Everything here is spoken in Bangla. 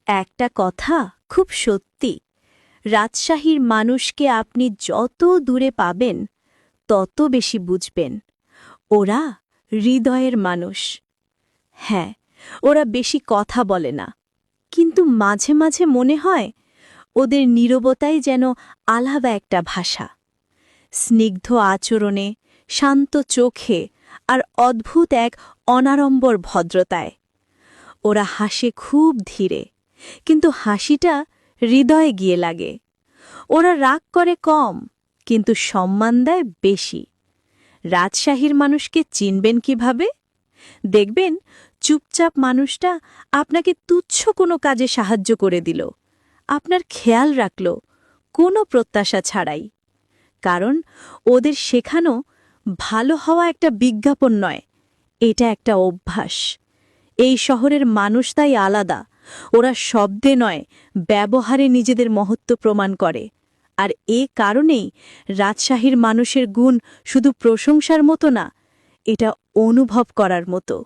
একটা কথা খুব সত্যি, রাজশাহীর মানুষকে আপনি যত দূরে পাবেন তত বেশি বুঝবেন। ওরা হৃদয়ের মানুষ। হ্যাঁ, ওরা বেশি কথা বলে না, কিন্তু মাঝে মাঝে মনে হয় ওদের নীরবতাই যেন আলাদা একটা ভাষা। স্নিগ্ধ আচরণে, শান্ত চোখে আর অদ্ভুত এক অনাড়ম্বর ভদ্রতায়। ওরা হাসে খুব ধীরে, কিন্তু হাসিটা হৃদয়ে গিয়ে লাগে। ওরা রাগ করে কম, কিন্তু সম্মান দেয় বেশি। রাজশাহীর মানুষকে চিনবেন কিভাবে? দেখবেন, চুপচাপ মানুষটা আপনাকে তুচ্ছ কোনো কাজে সাহায্য করে দিল, আপনার খেয়াল রাখল, কোনো প্রত্যাশা ছাড়াই। কারণ ওদের শেখানো ভালো হওয়া একটা বিজ্ঞাপন নয়, এটা একটা অভ্যাস। এই শহরের মানুষ তাই আলাদা। ওরা শব্দে নয়, ব্যবহারে নিজেদের মহত্ব প্রমাণ করে। আর এ কারণেই রাজশাহীর মানুষের গুণ শুধু প্রশংসার মতো না, এটা অনুভব করার মতো।